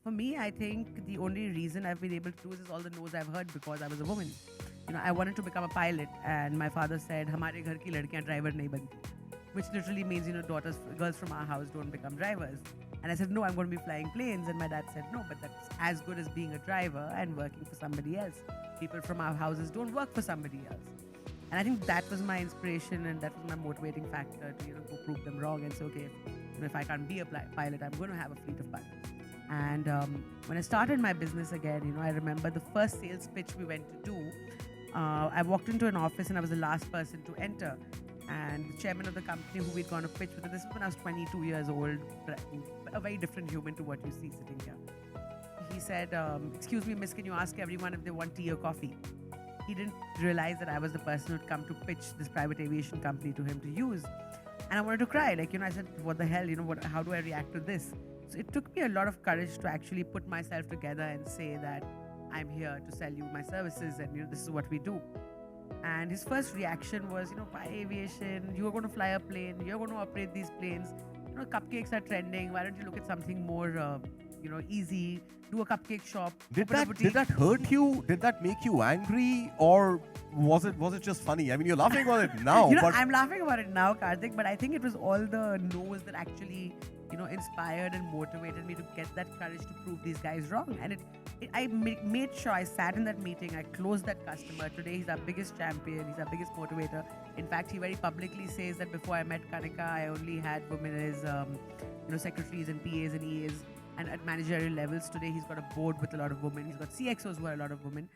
For me, I think the only reason I've been able to do this is all the no's I've heard because I was a woman. I wanted to become a pilot, and my father said, "हमारे घर की लड़कियां driver नहीं बनती," which literally means girls from our house don't become drivers. And I said, "No, I'm going to be flying planes." And my dad said, "No, but that's as good as being a driver and working for somebody else. People from our houses don't work for somebody else." And I think that was my inspiration and that was my motivating factor to go prove them wrong and say, okay, if I can't be a pilot, I'm going to have a fleet of pilots. And when I started my business again, I remember the first sales pitch we went to do. I walked into an office and I was the last person to enter. And the chairman of the company who we'd gone to pitch with, this was when I was 22 years old, a very different human to what you see sitting here. He said, "Excuse me, miss, can you ask everyone if they want tea or coffee?" He didn't realize that I was the person who'd come to pitch this private aviation company to him to use. And I wanted to cry. I said, what the hell, how do I react to this? So it took me a lot of courage to actually put myself together and say that I'm here to sell you my services and, this is what we do. And his first reaction was, why aviation? You're going to fly a plane. You're going to operate these planes. Cupcakes are trending. Why don't you look at something more, easy? Do a cupcake shop. Did that hurt you? Did that make you angry, or was it just funny? I mean, you're laughing about it now, but I'm laughing about it now, Karthik, but I think it was all the no's that actually, inspired and motivated me to get that courage to prove these guys wrong. And I made sure I sat in that meeting, I closed that customer. Today, he's our biggest champion, he's our biggest motivator. In fact, he very publicly says that before I met Kanika, I only had women as, secretaries and PAs and EAs. And at managerial levels, today he's got a board with a lot of women. He's got CXOs who are a lot of women.